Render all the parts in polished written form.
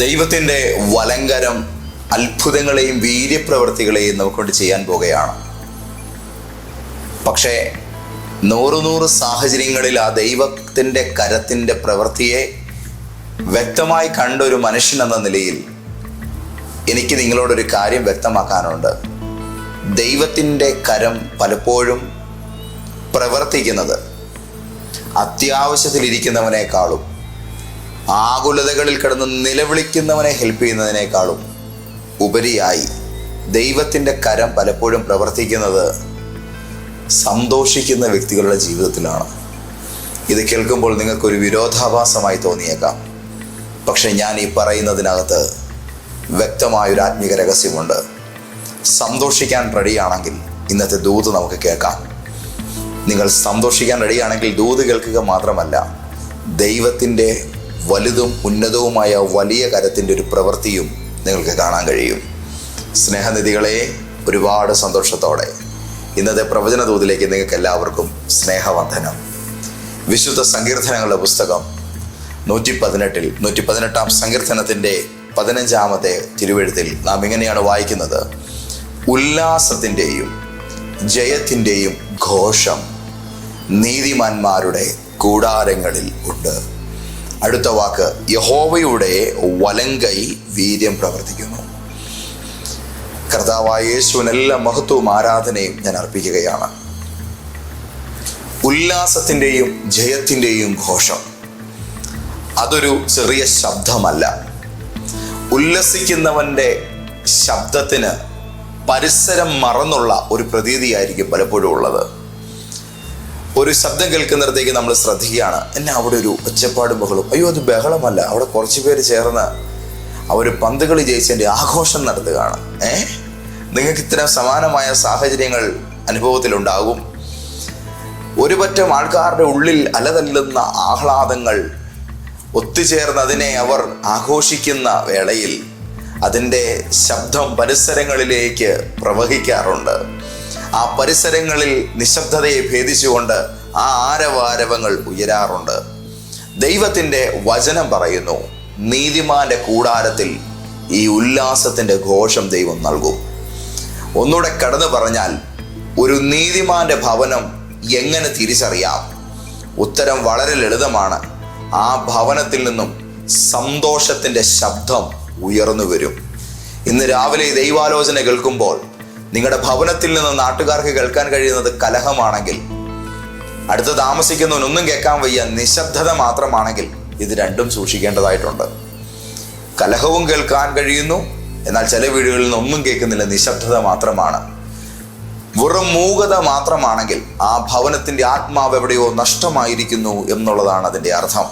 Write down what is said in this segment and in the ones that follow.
ദൈവത്തിൻ്റെ വലങ്കരം അത്ഭുതങ്ങളെയും വീര്യപ്രവൃത്തികളെയും നമുക്കൊണ്ട് ചെയ്യാൻ പോകുകയാണ്. പക്ഷേ നൂറ് സാഹചര്യങ്ങളിൽ ആ ദൈവത്തിൻ്റെ കരത്തിൻ്റെ പ്രവൃത്തിയെ വ്യക്തമായി കണ്ടൊരു മനുഷ്യൻ എന്ന നിലയിൽ എനിക്ക് നിങ്ങളോടൊരു കാര്യം വ്യക്തമാക്കാനുണ്ട്. ദൈവത്തിൻ്റെ കരം പലപ്പോഴും പ്രവർത്തിക്കുന്നത് അത്യാവശ്യത്തിലിരിക്കുന്നവനേക്കാളും ആകുലതകളിൽ കിടന്ന് നിലവിളിക്കുന്നവനെ ഹെൽപ്പ് ചെയ്യുന്നതിനേക്കാളും ഉപരിയായി ദൈവത്തിൻ്റെ കരം പലപ്പോഴും പ്രവർത്തിക്കുന്നത് സന്തോഷിക്കുന്ന വ്യക്തികളുടെ ജീവിതത്തിലാണ്. ഇത് കേൾക്കുമ്പോൾ നിങ്ങൾക്കൊരു വിരോധാഭാസമായി തോന്നിയേക്കാം. പക്ഷെ ഞാൻ ഈ പറയുന്നതിനകത്ത് വ്യക്തമായൊരു ആത്മീക രഹസ്യമുണ്ട്. സന്തോഷിക്കാൻ റെഡിയാണെങ്കിൽ ഇന്നത്തെ ദൂത് നമുക്ക് കേൾക്കാം. നിങ്ങൾ സന്തോഷിക്കാൻ റെഡിയാണെങ്കിൽ ദൂത് കേൾക്കുക മാത്രമല്ല, ദൈവത്തിൻ്റെ വലുതും ഉന്നതവുമായ വലിയ കരത്തിൻ്റെ ഒരു പ്രവൃത്തിയും നിങ്ങൾക്ക് കാണാൻ കഴിയും. സ്നേഹനിധികളെ, ഒരുപാട് സന്തോഷത്തോടെ ഇന്നത്തെ പ്രവചന ദൂതിലേക്ക് നിങ്ങൾക്ക് എല്ലാവർക്കും സ്നേഹവന്ദനം. വിശുദ്ധ സങ്കീർത്തനങ്ങളുടെ പുസ്തകം 118 സങ്കീർത്തനത്തിൻ്റെ 15 തിരുവെഴുത്തിൽ നാം ഇങ്ങനെയാണ് വായിക്കുന്നത്: ഉല്ലാസത്തിൻ്റെയും ജയത്തിൻ്റെയും ഘോഷം നീതിമാന്മാരുടെ കൂടാരങ്ങളിൽ ഉണ്ട്. അടുത്ത വാക്ക്, യഹോവയുടെ വലങ്കൈ വീര്യം പ്രവർത്തിക്കുന്നു. കർത്താവായ യേശുവിന് എല്ലാ മഹത്വവും ആരാധനയും ഞാൻ അർപ്പിക്കുകയാണ്. ഉല്ലാസത്തിൻ്റെയും ജയത്തിൻ്റെയും ഘോഷം അതൊരു ചെറിയ ശബ്ദമല്ല. ഉല്ലസിക്കുന്നവൻ്റെ ശബ്ദത്തിന് പരിസരം മറന്നുള്ള ഒരു പ്രതീതിയായിരിക്കും പലപ്പോഴും ഉള്ളത്. ഒരു ശബ്ദം കേൾക്കുന്നിടത്തേക്ക് നമ്മൾ ശ്രദ്ധിക്കുകയാണ്, എന്നെ അവിടെ ഒരു ഒച്ചപ്പാടും ബഹളും. അയ്യോ, അത് ബഹളമല്ല, അവിടെ കുറച്ച് പേര് ചേർന്ന് അവർ പന്തുകളി ജയിച്ചതിൻ്റെ ആഘോഷം നടത്തുകയാണ്. നിങ്ങൾക്ക് ഇത്തരം സമാനമായ സാഹചര്യങ്ങൾ അനുഭവത്തിലുണ്ടാകും. ഒരു പറ്റം ആൾക്കാരുടെ ഉള്ളിൽ അലതല്ലുന്ന ആഹ്ലാദങ്ങൾ ഒത്തുചേർന്ന് അതിനെ അവർ ആഘോഷിക്കുന്ന വേളയിൽ അതിൻ്റെ ശബ്ദം പരിസരങ്ങളിലേക്ക് പ്രവഹിക്കാറുണ്ട്. ആ പരിസരങ്ങളിൽ നിശബ്ദതയെ ഭേദിച്ചുകൊണ്ട് ആ ആരവാരവങ്ങൾ ഉയരാറുണ്ട്. ദൈവത്തിൻ്റെ വചനം പറയുന്നു, നീതിമാന്റെ കൂടാരത്തിൽ ഈ ഉല്ലാസത്തിൻ്റെ ഘോഷം ദൈവം നൽകും. ഒന്നുകൂടെ കടന്നു പറഞ്ഞാൽ, ഒരു നീതിമാന്റെ ഭവനം എങ്ങനെ തിരിച്ചറിയാം? ഉത്തരം വളരെ ലളിതമാണ്. ആ ഭവനത്തിൽ നിന്നും സന്തോഷത്തിൻ്റെ ശബ്ദം ഉയർന്നു വരും. ഇന്ന് രാവിലെ ഈ ദൈവാലോചന കേൾക്കുമ്പോൾ നിങ്ങളുടെ ഭവനത്തിൽ നിന്ന് നാട്ടുകാർക്ക് കേൾക്കാൻ കഴിയുന്നത് കലഹമാണെങ്കിൽ, അടുത്ത് താമസിക്കുന്നവനൊന്നും കേൾക്കാൻ വയ്യ, നിശബ്ദത മാത്രമാണെങ്കിൽ, ഇത് രണ്ടും സൂക്ഷിക്കേണ്ടതായിട്ടുണ്ട്. കലഹവും കേൾക്കാൻ കഴിയുന്നു, എന്നാൽ ചില വീടുകളിൽ നിന്ന് ഒന്നും കേൾക്കുന്നില്ല, നിശബ്ദത മാത്രമാണ്. വെറും മൂകത മാത്രമാണെങ്കിൽ ആ ഭവനത്തിൻ്റെ ആത്മാവ് എവിടെയോ നഷ്ടമായിരിക്കുന്നു എന്നുള്ളതാണ് അതിൻ്റെ അർത്ഥം.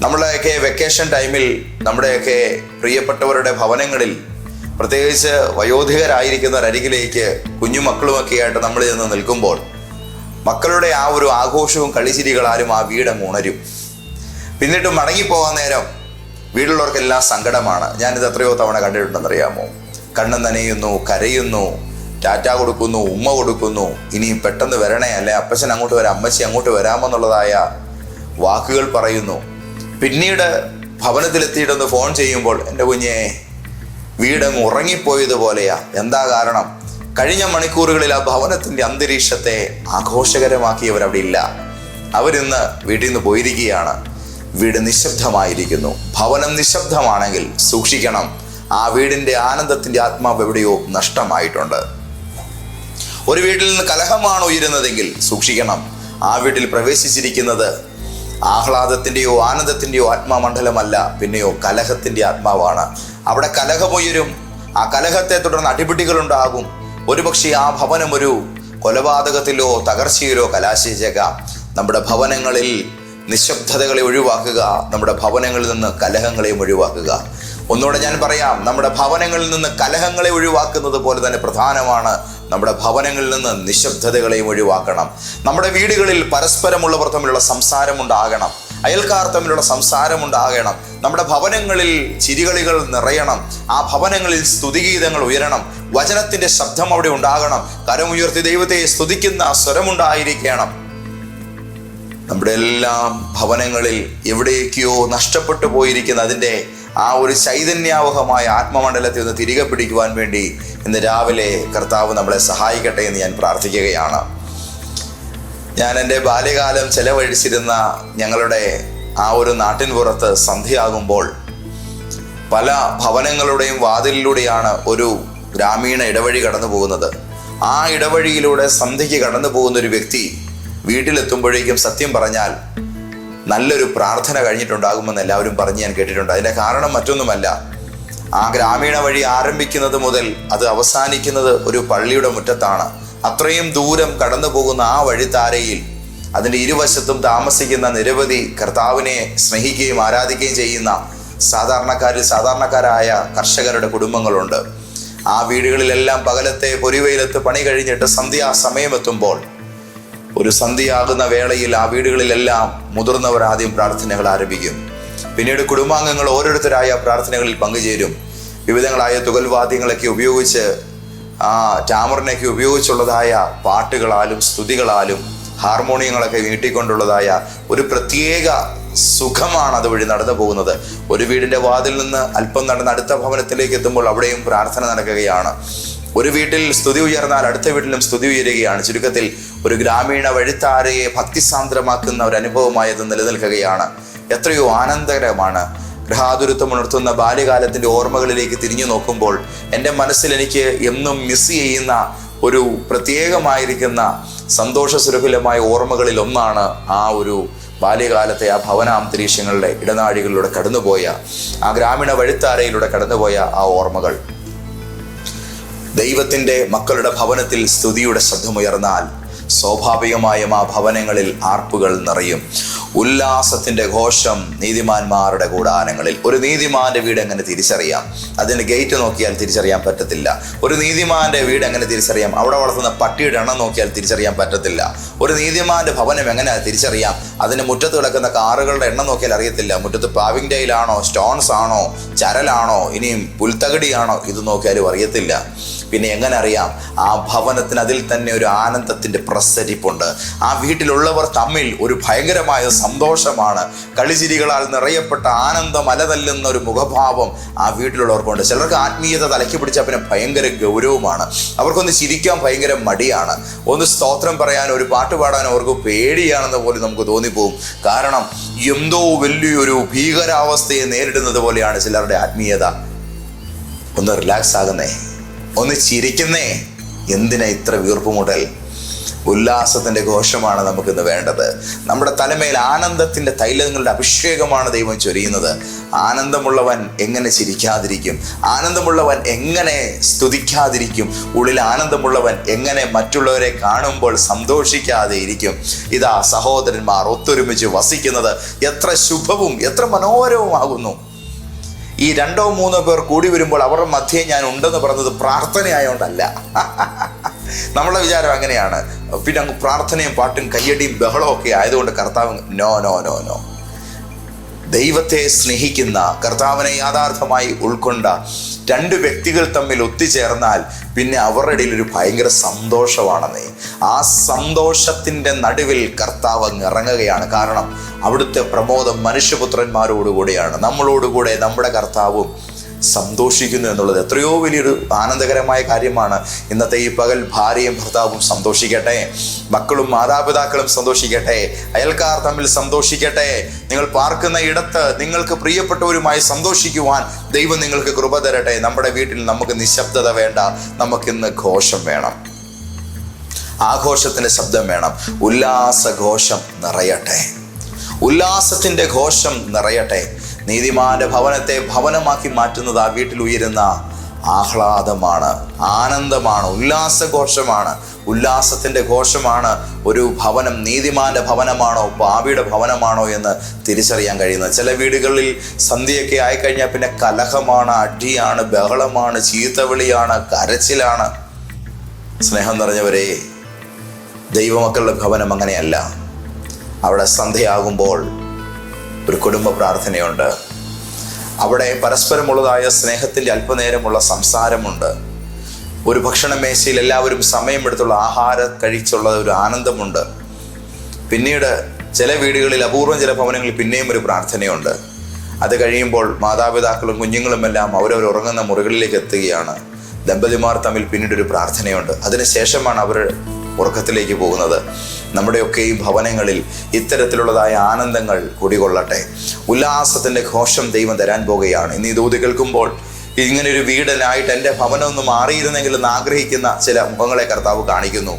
നമ്മളെയൊക്കെ വെക്കേഷൻ ടൈമിൽ നമ്മുടെയൊക്കെ പ്രിയപ്പെട്ടവരുടെ ഭവനങ്ങളിൽ, പ്രത്യേകിച്ച് വയോധികരായിരിക്കുന്നവരരികിലേക്ക് കുഞ്ഞുമക്കളുമൊക്കെ ആയിട്ട് നമ്മൾ ചെന്ന് നിൽക്കുമ്പോൾ മക്കളുടെ ആ ഒരു ആഘോഷവും കളിച്ചിരികളാലും ആ വീടങ്ങ് ഉണരും. പിന്നിട്ട് മടങ്ങിപ്പോകാൻ നേരം വീടുള്ളവർക്കെല്ലാം സങ്കടമാണ്. ഞാനിത് എത്രയോ തവണ കണ്ടിട്ടുണ്ടെന്നറിയാമോ? കണ്ണ് നനയുന്നു, കരയുന്നു, ടാറ്റ കൊടുക്കുന്നു, ഉമ്മ കൊടുക്കുന്നു, ഇനിയും പെട്ടെന്ന് വരണേ, അല്ലെ അപ്പച്ചൻ അങ്ങോട്ട് വരാം, അമ്മച്ചി അങ്ങോട്ട് വരാമെന്നുള്ളതായ വാക്കുകൾ പറയുന്നു. പിന്നീട് ഭവനത്തിലെത്തിയിട്ടൊന്ന് ഫോൺ ചെയ്യുമ്പോൾ, എൻ്റെ കുഞ്ഞെ വീടങ്ങ് ഉറങ്ങിപ്പോയതുപോലെയാ. എന്താ കാരണം? കഴിഞ്ഞ മണിക്കൂറുകളിൽ ആ ഭവനത്തിൻ്റെ അന്തരീക്ഷത്തെ ആഘോഷകരമാക്കിയവരവിടെ ഇല്ല. അവരിന്ന് വീട്ടിൽ നിന്ന് പോയിരിക്കുകയാണ്. വീട് നിശബ്ദമായിരിക്കുന്നു. ഭവനം നിശബ്ദമാണെങ്കിൽ സൂക്ഷിക്കണം, ആ വീടിൻ്റെ ആനന്ദത്തിൻ്റെ ആത്മാവ് എവിടെയോ നഷ്ടമായിട്ടുണ്ട്. ഒരു വീട്ടിൽ നിന്ന് കലഹമാണ് ഉയരുന്നതെങ്കിൽ സൂക്ഷിക്കണം, ആ വീട്ടിൽ പ്രവേശിച്ചിരിക്കുന്നത് ആഹ്ലാദത്തിൻ്റെയോ ആനന്ദത്തിൻ്റെയോ ആത്മാമണ്ഡലമല്ല, പിന്നെയോ കലഹത്തിൻ്റെ ആത്മാവാണ്. അവിടെ കലഹമുയരും. ആ കലഹത്തെ തുടർന്ന് അടിപിടികളുണ്ടാകും. ഒരുപക്ഷെ ആ ഭവനം ഒരു കൊലപാതകത്തിലോ തകർച്ചയിലോ കലാശിച്ചേക്കാം. നമ്മുടെ ഭവനങ്ങളിൽ നിശബ്ദതകളെ ഒഴിവാക്കുക, നമ്മുടെ ഭവനങ്ങളിൽ നിന്ന് കലഹങ്ങളെയും ഒഴിവാക്കുക. ഒന്നുകൂടെ ഞാൻ പറയാം, നമ്മുടെ ഭവനങ്ങളിൽ നിന്ന് കലഹങ്ങളെ ഒഴിവാക്കുന്നത് പോലെ തന്നെ പ്രധാനമാണ് നമ്മുടെ ഭവനങ്ങളിൽ നിന്ന് നിശബ്ദതകളെയും ഒഴിവാക്കണം. നമ്മുടെ വീടുകളിൽ പരസ്പരമുള്ളവർ തമ്മിലുള്ള സംസാരമുണ്ടാകണം, അയൽക്കാർ തമ്മിലുള്ള സംസാരമുണ്ടാകണം. നമ്മുടെ ഭവനങ്ങളിൽ ചിരികളികൾ നിറയണം, ആ ഭവനങ്ങളിൽ സ്തുതിഗീതങ്ങൾ ഉയരണം, വചനത്തിൻ്റെ ശബ്ദം അവിടെ ഉണ്ടാകണം, കരമുയർത്തി ദൈവത്തെ സ്തുതിക്കുന്ന സ്വരമുണ്ടായിരിക്കണം. നമ്മുടെ എല്ലാം ഭവനങ്ങളിൽ എവിടേക്കോ നഷ്ടപ്പെട്ടു പോയിരിക്കുന്ന അതിൻ്റെ ആ ഒരു ചൈതന്യാവഹമായ ആത്മമണ്ഡലത്തെ ഒന്ന് തിരികെ പിടിക്കുവാൻ വേണ്ടി ഇന്ന് രാവിലെ കർത്താവ് നമ്മളെ സഹായിക്കട്ടെ എന്ന് ഞാൻ പ്രാർത്ഥിക്കുകയാണ്. ഞാൻ എൻ്റെ ബാല്യകാലം ചെലവഴിച്ചിരുന്ന ഞങ്ങളുടെ ആ ഒരു നാട്ടിൻ പുറത്ത് സന്ധ്യയാകുമ്പോൾ പല ഭവനങ്ങളുടെയും വാതിലിലൂടെയാണ് ഒരു ഗ്രാമീണ ഇടവഴി കടന്നു പോകുന്നത്. ആ ഇടവഴിയിലൂടെ സന്ധ്യയ്ക്ക് കടന്നു പോകുന്ന ഒരു വ്യക്തി വീട്ടിലെത്തുമ്പോഴേക്കും സത്യം പറഞ്ഞാൽ നല്ലൊരു പ്രാർത്ഥന കഴിഞ്ഞിട്ടുണ്ടാകുമെന്ന് എല്ലാവരും പറഞ്ഞ് ഞാൻ കേട്ടിട്ടുണ്ട്. അതിൻ്റെ കാരണം മറ്റൊന്നുമല്ല, ആ ഗ്രാമീണ വഴി ആരംഭിക്കുന്നത് മുതൽ അത് അവസാനിക്കുന്നത് ഒരു പള്ളിയുടെ മുറ്റത്താണ്. അത്രയും ദൂരം കടന്നു പോകുന്ന ആ വഴിത്താരയിൽ അതിൻ്റെ ഇരുവശത്തും താമസിക്കുന്ന നിരവധി കർത്താവിനെ സ്നേഹിക്കുകയും ആരാധിക്കുകയും ചെയ്യുന്ന സാധാരണക്കാരായ കർഷകരുടെ കുടുംബങ്ങളുണ്ട്. ആ വീടുകളിലെല്ലാം പകലത്തെ പൊരിവെയിലത്ത് പണി കഴിഞ്ഞിട്ട് സന്ധ്യാസമയമെത്തുമ്പോൾ ഒരു സന്ധ്യയാകുന്ന വേളയിൽ ആ വീടുകളിലെല്ലാം മുതിർന്നവർ ആദ്യം പ്രാർത്ഥനകൾ ആരംഭിക്കും. പിന്നീട് കുടുംബാംഗങ്ങൾ ഓരോരുത്തരായ പ്രാർത്ഥനകളിൽ പങ്കുചേരും. വിവിധങ്ങളായ തുകൽവാദ്യങ്ങളൊക്കെ ഉപയോഗിച്ച് ടാമറിനൊക്കെ ഉപയോഗിച്ചുള്ളതായ പാട്ടുകളാലും സ്തുതികളാലും ഹാർമോണിയങ്ങളൊക്കെ വീട്ടിക്കൊണ്ടുള്ളതായ ഒരു പ്രത്യേക സുഖമാണ് അതുവഴി നടന്നു പോകുന്നത്. ഒരു വീടിൻ്റെ വാതിൽ നിന്ന് അല്പം നടന്ന് അടുത്ത ഭവനത്തിലേക്ക് എത്തുമ്പോൾ അവിടെയും പ്രാർത്ഥന നടക്കുകയാണ്. ഒരു വീട്ടിൽ സ്തുതി ഉയർന്നാൽ അടുത്ത വീട്ടിലും സ്തുതി ഉയരുകയാണ്. ചുരുക്കത്തിൽ ഒരു ഗ്രാമീണ വഴിത്താരയെ ഭക്തിസാന്ദ്രമാക്കുന്ന ഒരു അനുഭവമായത് നിലനിൽക്കുകയാണ്. എത്രയോ ആനന്ദകരമാണ്. ഗൃഹാതുരത്വം ഉണർത്തുന്ന ബാല്യകാലത്തിൻ്റെ ഓർമ്മകളിലേക്ക് തിരിഞ്ഞു നോക്കുമ്പോൾ എൻ്റെ മനസ്സിൽ എനിക്ക് എന്നും മിസ് ചെയ്യുന്ന ഒരു പ്രത്യേകമായിരിക്കുന്ന സന്തോഷസുരഭിലമായ ഓർമ്മകളിൽ ഒന്നാണ് ആ ഒരു ബാല്യകാലത്തെ ആ ഭവനാന്തരീക്ഷങ്ങളുടെ ഇടനാഴികളിലൂടെ കടന്നുപോയ ആ ഗ്രാമീണ വഴിത്താരയിലൂടെ കടന്നുപോയ ആ ഓർമ്മകൾ. ദൈവത്തിൻ്റെ മക്കളുടെ ഭവനത്തിൽ സ്തുതിയുടെ ശബ്ദമുയർന്നാൽ സ്വാഭാവികമായും ആ ഭവനങ്ങളിൽ ആർപ്പുകൾ നിറയും. ഉല്ലാസത്തിൻ്റെ ഘോഷം നീതിമാന്മാരുടെ കൂടാരങ്ങളിൽ. ഒരു നീതിമാന്റെ വീട് എങ്ങനെ തിരിച്ചറിയാം? അതിൻ്റെ ഗേറ്റ് നോക്കിയാൽ തിരിച്ചറിയാൻ പറ്റത്തില്ല. ഒരു നീതിമാന്റെ വീട് എങ്ങനെ തിരിച്ചറിയാം? അവിടെ വളർത്തുന്ന പട്ടിയുടെ എണ്ണം നോക്കിയാൽ തിരിച്ചറിയാൻ പറ്റത്തില്ല. ഒരു നീതിമാന്റെ ഭവനം എങ്ങനെ തിരിച്ചറിയാം? അതിന് മുറ്റത്ത് കിടക്കുന്ന കാറുകളുടെ എണ്ണം നോക്കിയാൽ അറിയത്തില്ല. മുറ്റത്ത് പാവിംഗ് ടൈലാണോ, സ്റ്റോൺസ് ആണോ, ചരലാണോ, ഇനിയും പുൽത്തകടിയാണോ, ഇത് നോക്കിയാലും അറിയത്തില്ല. പിന്നെ എങ്ങനെ അറിയാം? ആ ഭവനത്തിന് അതിൽ തന്നെ ഒരു ആനന്ദത്തിൻ്റെ പ്രസരിപ്പുണ്ട്. ആ വീട്ടിലുള്ളവർ തമ്മിൽ ഒരു ഭയങ്കരമായ സന്തോഷമാണ്. കളിചിരികളാൽ നിറയപ്പെട്ട ആനന്ദം അലതല്ലുന്ന ഒരു മുഖഭാവം ആ വീട്ടിലുള്ളവർക്കുണ്ട്. ചിലർക്ക് ആത്മീയത തലയ്ക്ക് പിടിച്ചാൽ പിന്നെ ഭയങ്കര ഗൗരവമാണ്. അവർക്കൊന്ന് ചിരിക്കാൻ ഭയങ്കര മടിയാണ്. ഒന്ന് സ്തോത്രം പറയാനോ ഒരു പാട്ട് പാടാനോ അവർക്ക് പേടിയാണെന്ന് പോലും നമുക്ക് തോന്നിപ്പോവും. കാരണം എന്തോ വലിയൊരു ഭീകരാവസ്ഥയെ നേരിടുന്നത് പോലെയാണ് ചിലരുടെ ആത്മീയത. ഒന്ന് റിലാക്സ് ആകുന്നേ, ഒന്ന് ചിരിക്കുന്നേ. എന്തിനാ ഇത്ര വീർപ്പുമുട്ടൽ? ഉല്ലാസത്തിൻ്റെ ഘോഷമാണ് നമുക്കിന്ന് വേണ്ടത്. നമ്മുടെ തലമേൽ ആനന്ദത്തിൻ്റെ തൈലങ്ങളുടെ അഭിഷേകമാണ് ദൈവം ചൊരിയുന്നത്. ആനന്ദമുള്ളവൻ എങ്ങനെ ചിരിക്കാതിരിക്കും? ആനന്ദമുള്ളവൻ എങ്ങനെ സ്തുതിക്കാതിരിക്കും? ഉള്ളിൽ ആനന്ദമുള്ളവൻ എങ്ങനെ മറ്റുള്ളവരെ കാണുമ്പോൾ സന്തോഷിക്കാതെ ഇരിക്കും? ഇതാ സഹോദരന്മാർ ഒത്തൊരുമിച്ച് വസിക്കുന്നത് എത്ര ശുഭവും എത്ര മനോഹരവുമാകുന്നു. ഈ 2-3 പേർ കൂടി വരുമ്പോൾ അവരുടെ മധ്യേ ഞാൻ ഉണ്ടെന്ന് പറഞ്ഞത് പ്രാർത്ഥനയായോണ്ടല്ല. നമ്മളുടെ വിചാരം അങ്ങനെയാണ്. പിന്നെ അങ്ങ് പ്രാർത്ഥനയും പാട്ടും കയ്യടിയും ബഹളവും ഒക്കെ ആയതുകൊണ്ട് കർത്താവ് നോ നോ നോ നോ. ദൈവത്തെ സ്നേഹിക്കുന്ന, കർത്താവിനെ യാഥാർത്ഥമായി ഉൾക്കൊണ്ട 2 വ്യക്തികൾ തമ്മിൽ ഒത്തുചേർന്നാൽ പിന്നെ അവരുടെ ഇടയിൽ ഒരു ഭയങ്കര സന്തോഷമാണെന്നേ. ആ സന്തോഷത്തിൻ്റെ നടുവിൽ കർത്താവ് അങ്ങ് ഇറങ്ങുകയാണ്. കാരണം അവിടുത്തെ പ്രമോദം മനുഷ്യപുത്രന്മാരോടുകൂടെയാണ്. നമ്മളോടുകൂടെ നമ്മുടെ കർത്താവും സന്തോഷിക്കുന്നു എന്നുള്ളത് എത്രയോ വലിയൊരു ആനന്ദകരമായ കാര്യമാണ്. ഇന്നത്തെ ഈ പകൽ ഭാര്യയും ഭർത്താവും സന്തോഷിക്കട്ടെ, മക്കളും മാതാപിതാക്കളും സന്തോഷിക്കട്ടെ, അയൽക്കാർ തമ്മിൽ സന്തോഷിക്കട്ടെ. നിങ്ങൾ പാർക്കുന്ന ഇടത്ത് നിങ്ങൾക്ക് പ്രിയപ്പെട്ടവരുമായി സന്തോഷിക്കുവാൻ ദൈവം നിങ്ങൾക്ക് കൃപ തരട്ടെ. നമ്മുടെ വീട്ടിൽ നമുക്ക് നിശബ്ദത വേണ്ട, നമുക്കിന്ന് ഘോഷം വേണം, ആഘോഷത്തിൻ്റെ ശബ്ദം വേണം. ഉല്ലാസഘോഷം നിറയട്ടെ, ഉല്ലാസത്തിൻ്റെ ഘോഷം നിറയട്ടെ. നീതിമാന്റെ ഭവനത്തെ ഭവനമാക്കി മാറ്റുന്നത് ആ വീട്ടിൽ ഉയരുന്ന ആഹ്ലാദമാണ്, ആനന്ദമാണ്, ഉല്ലാസഘോഷമാണ്. ഉല്ലാസത്തിൻ്റെ ഘോഷമാണ് ഒരു ഭവനം നീതിമാന്റെ ഭവനമാണോ പാപിയുടെ ഭവനമാണോ എന്ന് തിരിച്ചറിയാൻ കഴിയുന്നത്. ചില വീടുകളിൽ സന്ധ്യയൊക്കെ ആയിക്കഴിഞ്ഞാൽ പിന്നെ കലഹമാണ്, അടിയാണ്, ബഹളമാണ്, ചീത്തവിളിയാണ്, കരച്ചിലാണ്. സ്നേഹം നിറഞ്ഞവരെ, ദൈവമക്കളുടെ ഭവനം അങ്ങനെയല്ല. അവിടെ സന്ധ്യയാകുമ്പോൾ ഒരു കുടുംബ പ്രാർത്ഥനയുണ്ട്. അവിടെ പരസ്പരമുള്ളതായ സ്നേഹത്തിൻ്റെ അല്പനേരമുള്ള സംസാരമുണ്ട്. ഒരു ഭക്ഷണമേശയിൽ എല്ലാവരും സമയമെടുത്തുള്ള ആഹാരം കഴിച്ചുള്ള ഒരു ആനന്ദമുണ്ട്. പിന്നീട് ചില വീടുകളിൽ, അപൂർവം ചില ഭവനങ്ങളിൽ പിന്നെയും ഒരു പ്രാർത്ഥനയുണ്ട്. അത് കഴിയുമ്പോൾ മാതാപിതാക്കളും കുഞ്ഞുങ്ങളും എല്ലാം അവരവർ ഉറങ്ങുന്ന മുറികളിലേക്ക് എത്തുകയാണ്. ദമ്പതിമാർ തമ്മിൽ പിന്നീടൊരു പ്രാർത്ഥനയുണ്ട്. അതിനുശേഷമാണ് അവർ ഉറക്കത്തിലേക്ക് പോകുന്നത്. നമ്മുടെയൊക്കെയും ഭവനങ്ങളിൽ ഇത്തരത്തിലുള്ളതായ ആനന്ദങ്ങൾ കുടികൊള്ളട്ടെ. ഉല്ലാസത്തിൻ്റെ ഘോഷം ദൈവം തരാൻ പോകുകയാണ്. ഇന്ന് ഈ ദൂത് കേൾക്കുമ്പോൾ ഇങ്ങനൊരു വീടനായിട്ട് എൻ്റെ ഭവനമൊന്ന് മാറിയിരുന്നെങ്കിലെന്ന് ആഗ്രഹിക്കുന്ന ചില മുഖങ്ങളെ കർത്താവ് കാണിക്കുന്നു.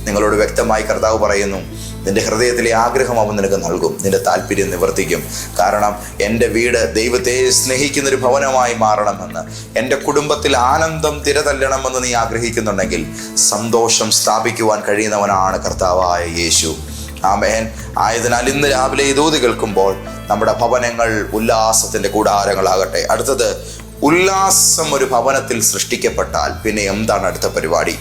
നിങ്ങളോട് വ്യക്തമായി കർത്താവ് പറയുന്നു, നിന്റെ ഹൃദയത്തിലെ ആഗ്രഹം അവൻ നിനക്ക് നൽകും, നിന്റെ താല്പര്യം നിവർത്തിക്കും. കാരണം എൻ്റെ വീട് ദൈവത്തെ സ്നേഹിക്കുന്നൊരു ഭവനമായി മാറണമെന്ന്, എൻ്റെ കുടുംബത്തിൽ ആനന്ദം തിരതല്ലണമെന്ന് നീ ആഗ്രഹിക്കുന്നുണ്ടെങ്കിൽ സന്തോഷം സ്ഥാപിക്കുവാൻ കഴിയുന്നവനാണ് കർത്താവായ യേശു. ആമേൻ. ആയതിനാൽ ഇന്ന് രാവിലെ ഈ ദൂത് കേൾക്കുമ്പോൾ നമ്മുടെ ഭവനങ്ങൾ ഉല്ലാസത്തിൻ്റെ കൂടാരങ്ങളാകട്ടെ. അടുത്തത്, ഉല്ലാസം ഒരു ഭവനത്തിൽ സൃഷ്ടിക്കപ്പെട്ടാൽ പിന്നെ എന്താണ് അടുത്ത പരിപാടി?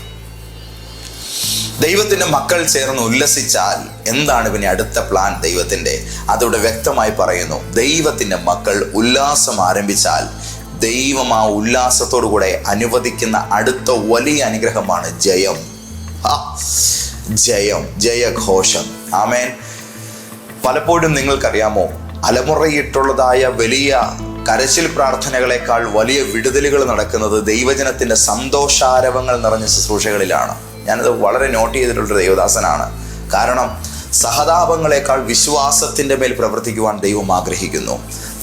ദൈവത്തിൻ്റെ മക്കൾ ചേർന്ന് ഉല്ലസിച്ചാൽ എന്താണ് പിന്നെ അടുത്ത പ്ലാൻ ദൈവത്തിൻ്റെ? അതിവിടെ വ്യക്തമായി പറയുന്നു. ദൈവത്തിൻ്റെ മക്കൾ ഉല്ലാസം ആരംഭിച്ചാൽ ദൈവം ആ ഉല്ലാസത്തോടു കൂടെ അനുവദിക്കുന്ന അടുത്ത വലിയ അനുഗ്രഹമാണ് ജയം. ജയം, ജയഘോഷം. ആമേൻ. പലപ്പോഴും നിങ്ങൾക്കറിയാമോ, അലമുറയിട്ടുള്ളതായ വലിയ കരച്ചിൽ പ്രാർത്ഥനകളെക്കാൾ വലിയ വിടുതലുകൾ നടക്കുന്നത് ദൈവജനത്തിൻ്റെ സന്തോഷാരവങ്ങൾ നിറഞ്ഞ ശുശ്രൂഷകളിലാണ്. ഞാനത് വളരെ നോട്ട് ചെയ്തിട്ടുള്ളൊരു ദൈവദാസനാണ്. കാരണം സഹതാപങ്ങളെക്കാൾ വിശ്വാസത്തിൻ്റെ മേൽ പ്രവർത്തിക്കുവാൻ ദൈവം ആഗ്രഹിക്കുന്നു.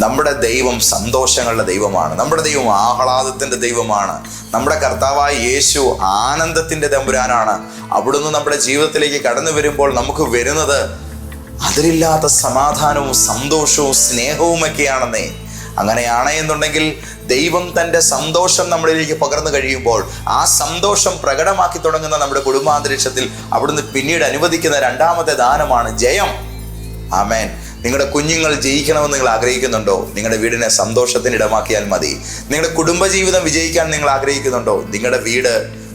നമ്മുടെ ദൈവം സന്തോഷങ്ങളുടെ ദൈവമാണ്. നമ്മുടെ ദൈവം ആഹ്ലാദത്തിൻ്റെ ദൈവമാണ്. നമ്മുടെ കർത്താവായ യേശു ആനന്ദത്തിൻ്റെ തമ്പുരാനാണ്. അവിടുന്ന് നമ്മുടെ ജീവിതത്തിലേക്ക് കടന്നു വരുമ്പോൾ നമുക്ക് വരുന്നത് അതിരില്ലാത്ത സമാധാനവും സന്തോഷവും സ്നേഹവുമൊക്കെയാണെന്നേ. അങ്ങനെയാണ് എന്നുണ്ടെങ്കിൽ ദൈവം തൻ്റെ സന്തോഷം നമ്മളിലേക്ക് പകർന്നു കഴിയുമ്പോൾ ആ സന്തോഷം പ്രകടമാക്കി തുടങ്ങുന്ന നമ്മുടെ കുടുംബാന്തരീക്ഷത്തിൽ അവിടുന്ന് പിന്നീട് അനുവദിക്കുന്ന രണ്ടാമത്തെ ദാനമാണ് ജയം. ആമേൻ. നിങ്ങളുടെ കുഞ്ഞുങ്ങൾ ജയിക്കണമെന്ന് നിങ്ങൾ ആഗ്രഹിക്കുന്നുണ്ടോ? നിങ്ങളുടെ വീടിനെ സന്തോഷത്തിന് ഇടമാക്കിയാൽ മതി. നിങ്ങളുടെ കുടുംബജീവിതം വിജയിക്കാൻ നിങ്ങൾ ആഗ്രഹിക്കുന്നുണ്ടോ? നിങ്ങളുടെ വീട്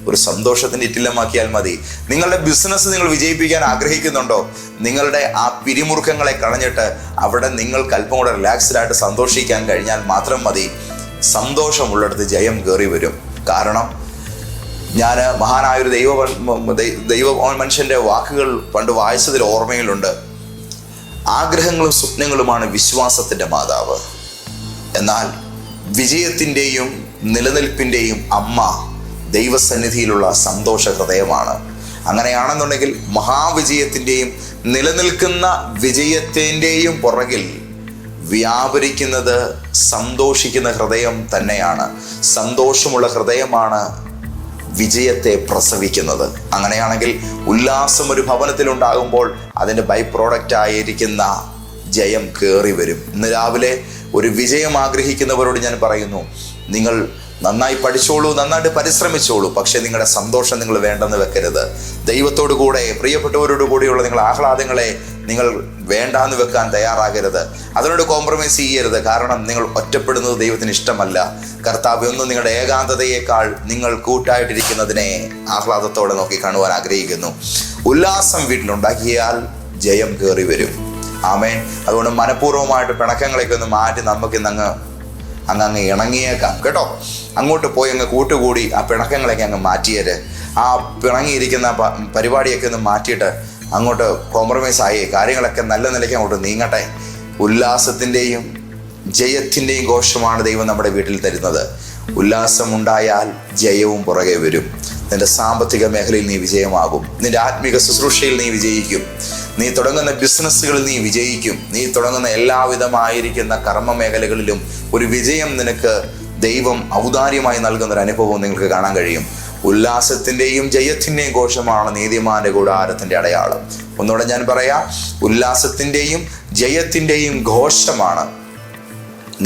ഒരു സന്തോഷത്തിൻ്റെ ഇറ്റില്ലമാക്കിയാൽ മതി. നിങ്ങളുടെ ബിസിനസ് നിങ്ങൾ വിജയിപ്പിക്കാൻ ആഗ്രഹിക്കുന്നുണ്ടോ? നിങ്ങളുടെ ആ പിരിമുറുക്കങ്ങളെ കളഞ്ഞിട്ട് അവിടെ നിങ്ങൾക്ക് അല്പം കൂടെ റിലാക്സ്ഡ് ആയിട്ട് സന്തോഷിക്കാൻ കഴിഞ്ഞാൽ മാത്രം മതി. സന്തോഷമുള്ളിടത്ത് ജയം കയറി വരും. കാരണം ഞാൻ മഹാനായൊരു ദൈവ മനുഷ്യൻ്റെ വാക്കുകൾ പണ്ട് വായിച്ചതിൽ ഓർമ്മയിലുണ്ട്. ആഗ്രഹങ്ങളും സ്വപ്നങ്ങളുമാണ് വിശ്വാസത്തിൻ്റെ മാതാവ്. എന്നാൽ വിജയത്തിൻ്റെയും നിലനിൽപ്പിൻ്റെയും അമ്മ ദൈവസന്നിധിയിലുള്ള സന്തോഷ ഹൃദയമാണ്. അങ്ങനെയാണെന്നുണ്ടെങ്കിൽ മഹാവിജയത്തിൻ്റെയും നിലനിൽക്കുന്ന വിജയത്തിൻ്റെയും പുറകിൽ വ്യാപരിക്കുന്നത് സന്തോഷിക്കുന്ന ഹൃദയം തന്നെയാണ്. സന്തോഷമുള്ള ഹൃദയമാണ് വിജയത്തെ പ്രസവിക്കുന്നത്. അങ്ങനെയാണെങ്കിൽ ഉല്ലാസം ഒരു ഭവനത്തിലുണ്ടാകുമ്പോൾ അതിൻ്റെ ബൈ പ്രോഡക്റ്റ് ആയിരിക്കുന്ന ജയം കയറി വരും. ഇന്ന് രാവിലെ ഒരു വിജയം ആഗ്രഹിക്കുന്നവരോട് ഞാൻ പറയുന്നു, നിങ്ങൾ നന്നായി പഠിച്ചോളൂ, നന്നായിട്ട് പരിശ്രമിച്ചോളൂ. പക്ഷേ നിങ്ങളുടെ സന്തോഷം നിങ്ങൾ വേണ്ടെന്ന് വെക്കരുത്. ദൈവത്തോടു കൂടെ, പ്രിയപ്പെട്ടവരോട് കൂടിയുള്ള നിങ്ങളുടെ ആഹ്ലാദങ്ങളെ നിങ്ങൾ വേണ്ടാന്ന് വെക്കാൻ തയ്യാറാകരുത്. അതിനോട് കോംപ്രമൈസ് ചെയ്യരുത്. കാരണം നിങ്ങൾ ഒറ്റപ്പെടുന്നത് ദൈവത്തിന് ഇഷ്ടമല്ല. കർത്താവ് ഒന്നും നിങ്ങളുടെ ഏകാന്തതയേക്കാൾ നിങ്ങൾ കൂട്ടായിട്ടിരിക്കുന്നതിനെ ആഹ്ലാദത്തോടെ നോക്കി കാണുവാൻ ആഗ്രഹിക്കുന്നു. ഉല്ലാസം വീട്ടിലുണ്ടാക്കിയാൽ ജയം കയറി വരും. ആമേൻ. അതുകൊണ്ട് മനഃപൂർവ്വമായിട്ട് പിണക്കങ്ങളൊക്കെ ഒന്ന് മാറ്റി നമുക്കിന്നങ്ങ് അങ്ങ് ഇണങ്ങിയേക്കാം കേട്ടോ. അങ്ങോട്ട് പോയി അങ്ങ് കൂട്ടുകൂടി ആ പിണക്കങ്ങളൊക്കെ അങ്ങ് മാറ്റിയേര്. ആ പിണങ്ങിയിരിക്കുന്ന പരിപാടിയൊക്കെ ഒന്ന് മാറ്റിയിട്ട് അങ്ങോട്ട് കോംപ്രമൈസ് ആയി കാര്യങ്ങളൊക്കെ നല്ല നിലയ്ക്ക് അങ്ങോട്ട് നീങ്ങട്ടെ. ഉല്ലാസത്തിൻ്റെയും ജയത്തിൻ്റെയും ഘോഷമാണ് ദൈവം നമ്മുടെ വീട്ടിൽ തരുന്നത്. ഉല്ലാസമുണ്ടായാൽ ജയവും പുറകെ വരും. നിന്റെ സാമ്പത്തിക മേഖലയിൽ നീ വിജയമാകും. നിന്റെ ആത്മീക ശുശ്രൂഷയിൽ നീ വിജയിക്കും. നീ തുടങ്ങുന്ന ബിസിനസ്സുകളിൽ നീ വിജയിക്കും. നീ തുടങ്ങുന്ന എല്ലാവിധമായിരിക്കുന്ന കർമ്മ മേഖലകളിലും ഒരു വിജയം നിനക്ക് ദൈവം ഔദാര്യമായി നൽകുന്നൊരു അനുഭവം നിങ്ങൾക്ക് കാണാൻ കഴിയും. ഉല്ലാസത്തിൻ്റെയും ജയത്തിൻ്റെയും ഘോഷമാണ് നീതിമാന്റെ കൂടാരത്തിൻ്റെ അടയാളം. ഒന്നുകൂടെ ഞാൻ പറയാം, ഉല്ലാസത്തിൻ്റെയും ജയത്തിൻ്റെയും ഘോഷമാണ്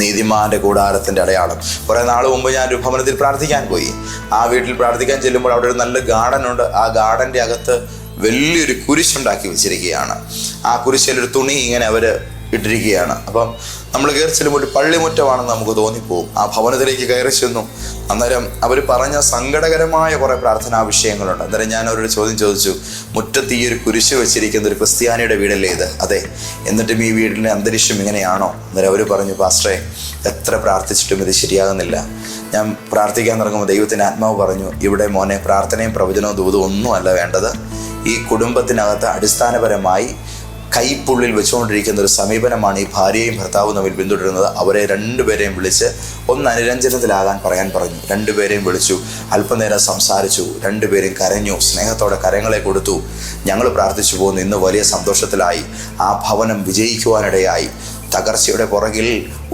നീതിമാന്റെ കൂടാരത്തിൻ്റെ അടയാളം. കുറേ നാൾ മുമ്പ് ഞാനൊരു ഭവനത്തിൽ പ്രാർത്ഥിക്കാൻ പോയി. ആ വീട്ടിൽ പ്രാർത്ഥിക്കാൻ ചെല്ലുമ്പോൾ അവിടെ ഒരു നല്ല ഗാർഡൻ ഉണ്ട്. ആ ഗാർഡൻ്റെ അകത്ത് വലിയൊരു കുരിശുണ്ടാക്കി വെച്ചിരിക്കുകയാണ്. ആ കുരിശിലൊരു തുണി ഇങ്ങനെ അവർ ഇട്ടിരിക്കുകയാണ്. അപ്പം നമ്മൾ കയറി ചെല്ലുമ്പോൾ ഒരു പള്ളിമുറ്റമാണെന്ന് നമുക്ക് തോന്നിപ്പോവും. ആ ഭവനത്തിലേക്ക് കയറി ചെന്നു. അന്നേരം അവർ പറഞ്ഞ സങ്കടകരമായ കുറേ പ്രാർത്ഥനാ വിഷയങ്ങളുണ്ട്. അന്നേരം ഞാൻ അവരോട് ചോദ്യം ചോദിച്ചു, മുറ്റത്ത് ഈ ഒരു കുരിശ് വെച്ചിരിക്കുന്ന ഒരു ക്രിസ്ത്യാനിയുടെ വീടല്ലേ ഇത്? അതെ. എന്നിട്ടും ഈ വീടിൻ്റെ അന്തരീക്ഷം ഇങ്ങനെയാണോ? അന്നേരം അവർ പറഞ്ഞു, പാസ്റ്ററെ, എത്ര പ്രാർത്ഥിച്ചിട്ടും ഇത് ശരിയാകുന്നില്ല. ഞാൻ പ്രാർത്ഥിക്കാൻ തുടങ്ങുമ്പോൾ ദൈവത്തിൻ്റെ ആത്മാവ് പറഞ്ഞു, ഇവിടെ മോനെ പ്രാർത്ഥനയും പ്രവചനവും ദൂതും ഒന്നുമല്ല വേണ്ടത്. ഈ കുടുംബത്തിനകത്ത് അടിസ്ഥാനപരമായി കൈപ്പുള്ളിൽ വെച്ചുകൊണ്ടിരിക്കുന്ന ഒരു സമീപനമാണ് ഈ ഭാര്യയും ഭർത്താവും തമ്മിൽ പിന്തുടരുന്നത്. അവരെ രണ്ടുപേരെയും വിളിച്ച് ഒന്ന് അനുരഞ്ജനത്തിലാകാൻ പറയാൻ പറഞ്ഞു. രണ്ടുപേരെയും വിളിച്ചു, അല്പനേരം സംസാരിച്ചു, രണ്ടുപേരും കരഞ്ഞു, സ്നേഹത്തോടെ കരങ്ങളെ കൊടുത്തു. ഞങ്ങൾ പ്രാർത്ഥിച്ചു പോകുന്നു. ഇന്ന് വലിയ സന്തോഷത്തിലായി. ആ ഭവനം വിജയിക്കുവാനിടയായി. തകർച്ചയുടെ പുറകിൽ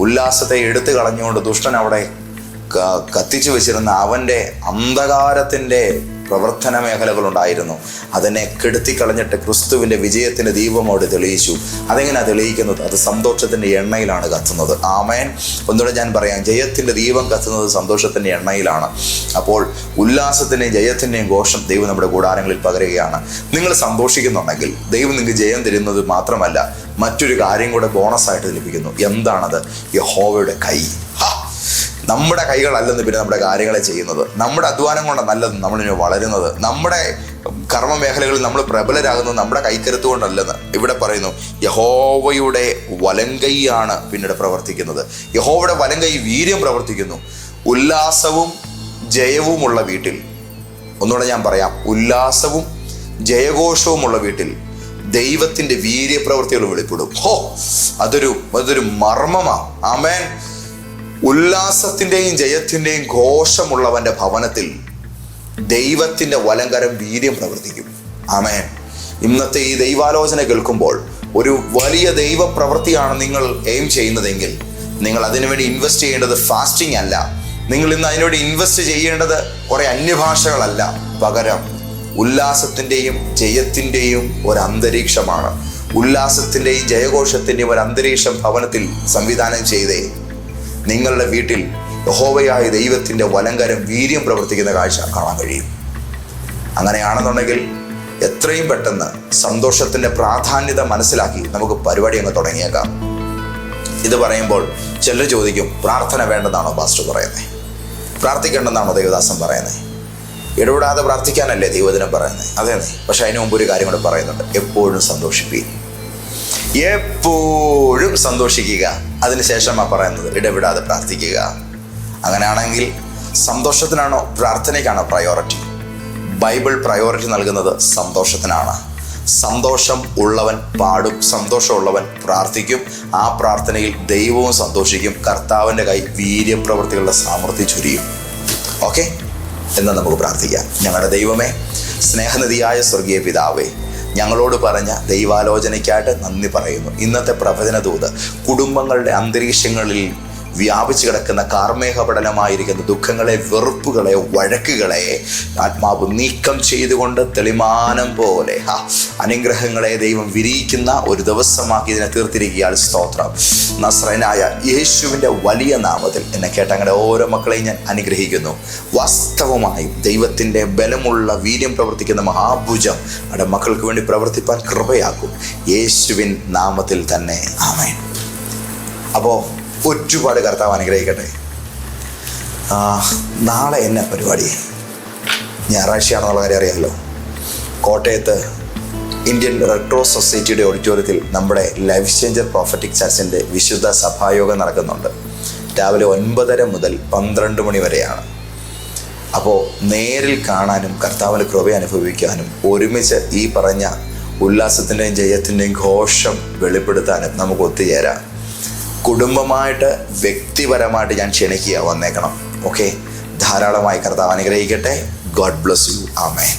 ഉല്ലാസത്തെ എടുത്തു കളഞ്ഞുകൊണ്ട് ദുഷ്ടൻ അവിടെ കത്തിച്ചു വെച്ചിരുന്ന അവൻ്റെ അന്ധകാരത്തിൻ്റെ പ്രവർത്തന മേഖലകളുണ്ടായിരുന്നു. അതിനെ കെടുത്തിക്കളഞ്ഞിട്ട് ക്രിസ്തുവിൻ്റെ വിജയത്തിൻ്റെ ദീപം അവിടെ തെളിയിച്ചു. അതെങ്ങനെയാണ് തെളിയിക്കുന്നത്? അത് സന്തോഷത്തിൻ്റെ എണ്ണയിലാണ് കത്തുന്നത്. ആമേൻ. ഒന്നുകൂടെ ഞാൻ പറയാം, ജയത്തിൻ്റെ ദീപം കത്തുന്നത് സന്തോഷത്തിൻ്റെ എണ്ണയിലാണ്. അപ്പോൾ ഉല്ലാസത്തിൻ്റെയും ജയത്തിൻ്റെയും ഘോഷം ദൈവം നമ്മുടെ കൂടാരങ്ങളിൽ പകരുകയാണ്. നിങ്ങൾ സന്തോഷിക്കുന്നുണ്ടെങ്കിൽ ദൈവം നിങ്ങൾക്ക് ജയം തരുന്നത് മാത്രമല്ല, മറ്റൊരു കാര്യം കൂടെ ബോണസായിട്ട് ലഭിക്കുന്നു. എന്താണത്? യഹോവയുടെ കൈ. നമ്മുടെ കൈകളല്ലെന്ന് പിന്നെ നമ്മുടെ കാര്യങ്ങളെ ചെയ്യുന്നത്. നമ്മുടെ അധ്വാനം കൊണ്ടാണ് നല്ലത് നമ്മളിന് വളരുന്നത്. നമ്മുടെ കർമ്മ മേഖലകളിൽ നമ്മൾ പ്രബലരാകുന്നത് നമ്മുടെ കൈക്കരുത്ത് കൊണ്ടല്ലെന്ന് ഇവിടെ പറയുന്നു. യഹോവയുടെ വലങ്കൈയാണ് പിന്നീട് പ്രവർത്തിക്കുന്നത്. യഹോവയുടെ വലങ്കൈ വീര്യം പ്രവർത്തിക്കുന്നു. ഉല്ലാസവും ജയവുമുള്ള വീട്ടിൽ, ഒന്നുകൂടെ ഞാൻ പറയാം, ഉല്ലാസവും ജയഘോഷവുമുള്ള വീട്ടിൽ ദൈവത്തിൻ്റെ വീര്യപ്രവൃത്തികൾ വെളിപ്പെടും. അതൊരു മർമ്മമാണ്. ആമേൻ. ഉല്ലാസത്തിൻ്റെയും ജയത്തിൻ്റെയും ഘോഷമുള്ളവൻ്റെ ഭവനത്തിൽ ദൈവത്തിൻ്റെ വലങ്കരം വീര്യം പ്രവർത്തിക്കും. ആമേൻ. ഇന്നത്തെ ഈ ദൈവാലോചന കേൾക്കുമ്പോൾ ഒരു വലിയ ദൈവപ്രവൃത്തിയാണ് നിങ്ങൾ എയിം ചെയ്യുന്നതെങ്കിൽ നിങ്ങൾ അതിനുവേണ്ടി ഇൻവെസ്റ്റ് ചെയ്യേണ്ടത് ഫാസ്റ്റിംഗ് അല്ല. നിങ്ങൾ ഇന്ന് അതിനുവേണ്ടി ഇൻവെസ്റ്റ് ചെയ്യേണ്ടത് കുറേ അന്യഭാഷകളല്ല. പകരം ഉല്ലാസത്തിൻ്റെയും ജയത്തിൻ്റെയും ഒരു അന്തരീക്ഷമാണ്. ഉല്ലാസത്തിൻ്റെയും ജയഘോഷത്തിൻ്റെയും ഒരു അന്തരീക്ഷം ഭവനത്തിൽ സംവിധാനം ചെയ്തേ നിങ്ങളുടെ വീട്ടിൽ യഹോവയായ ദൈവത്തിൻ്റെ വലങ്കരം വീര്യം പ്രവർത്തിക്കുന്ന കാഴ്ച കാണാൻ കഴിയും. അങ്ങനെയാണെന്നുണ്ടെങ്കിൽ എത്രയും പെട്ടെന്ന് സന്തോഷത്തിൻ്റെ പ്രാധാന്യത മനസ്സിലാക്കി നമുക്ക് പരിപാടി അങ്ങ് തുടങ്ങിയേക്കാം. ഇത് പറയുമ്പോൾ ചിലർ ചോദിക്കും, പ്രാർത്ഥന വേണ്ടെന്നാണോ പാസ്റ്റർ പറയുന്നത്? പ്രാർത്ഥിക്കേണ്ടെന്നാണോ ദൈവദാസൻ പറയുന്നത്? ഇടപെടാതെ പ്രാർത്ഥിക്കാനല്ലേ ദൈവദിനം പറയുന്നത്? അതെ. പക്ഷെ അതിന് മുമ്പ് ഒരു കാര്യം കൂടെ പറയുന്നുണ്ട്. എപ്പോഴും സന്തോഷിപ്പീൻ. എപ്പോഴും സന്തോഷിക്കുക. അതിനുശേഷമാണ് പറയുന്നത് ഇടപെടാതെ പ്രാർത്ഥിക്കുക. അങ്ങനെയാണെങ്കിൽ സന്തോഷത്തിനാണോ പ്രാർത്ഥനയ്ക്കാണോ പ്രയോറിറ്റി? ബൈബിൾ പ്രയോറിറ്റി നൽകുന്നത് സന്തോഷത്തിനാണ്. സന്തോഷം ഉള്ളവൻ പാടും, സന്തോഷമുള്ളവൻ പ്രാർത്ഥിക്കും. ആ പ്രാർത്ഥനയിൽ ദൈവവും സന്തോഷിക്കും. കർത്താവിൻ്റെ കൈ വീര്യപ്രവൃത്തികളുടെ സാമർത്ഥ്യം ചൊരിയും. ഓക്കെ, എന്നാൽ നമുക്ക് പ്രാർത്ഥിക്കാം. ഞങ്ങളുടെ ദൈവമേ, സ്നേഹനിധിയായ സ്വർഗീയ പിതാവേ, ഞങ്ങളോട് പറഞ്ഞ ദൈവാലോചനയ്ക്കായിട്ട് നന്ദി പറയുന്നു. ഇന്നത്തെ പ്രവചന ദൂത് കുടുംബങ്ങളുടെ അന്തരീക്ഷങ്ങളിൽ വ്യാപിച്ചു കിടക്കുന്ന കാർമേഘപടലമായിരിക്കുന്ന ദുഃഖങ്ങളെ, വെറുപ്പുകളെ, വഴക്കുകളെ ആത്മാവ് നീക്കം ചെയ്തുകൊണ്ട് തെളിമാനം പോലെ അനുഗ്രഹങ്ങളെ ദൈവം വിരിയിക്കുന്ന ഒരു ദിവസമാക്കി ഇതിനെ തീർത്തിരിക്കുകയാൽ സ്തോത്രം. നസ്രയനായ യേശുവിൻ്റെ വലിയ നാമത്തിൽ എന്നെ കേട്ട അങ്ങനെ ഓരോ മക്കളെയും ഞാൻ അനുഗ്രഹിക്കുന്നു. വാസ്തവമായും ദൈവത്തിൻ്റെ ബലമുള്ള വീര്യം പ്രവർത്തിക്കുന്ന മഹാഭുജം അവിടെ മക്കൾക്ക് വേണ്ടി പ്രവർത്തിപ്പാൻ കൃപയാക്കും. യേശുവിൻ നാമത്തിൽ തന്നെ ആമേൻ. അപ്പോൾ ഒരുപാട് കർത്താവ് അനുഗ്രഹിക്കട്ടെ. നാളെ എന്നെ പരിപാടി ഞായറാഴ്ചയാണെന്നുള്ള കാര്യം അറിയാമല്ലോ. കോട്ടയത്ത് ഇന്ത്യൻ റെഡ് ക്രോസ് സൊസൈറ്റിയുടെ ഓഡിറ്റോറിയത്തിൽ നമ്മുടെ ലൈഫ് ചേഞ്ചർ പ്രോഫറ്റിക് ചർച്ചിൻ്റെ വിശുദ്ധ സഭായോഗം നടക്കുന്നുണ്ട്. രാവിലെ 9:30 മുതൽ 12 മണി വരെയാണ്. അപ്പോൾ നേരിൽ കാണാനും കർത്താവിൻ്റെ കൃപ അനുഭവിക്കാനും ഒരുമിച്ച് ഈ പറഞ്ഞ ഉല്ലാസത്തിൻ്റെയും ജയത്തിൻ്റെയും ഘോഷം വെളിപ്പെടുത്താനും നമുക്ക് ഒത്തുചേരാം. കുടുംബമായിട്ട് വ്യക്തിപരമായിട്ട് ഞാൻ ക്ഷണിക്കുക, വന്നേക്കണം. ഓക്കെ, ധാരാളമായി കർത്താവ് അനുഗ്രഹിക്കട്ടെ. God bless you. ആമേൻ.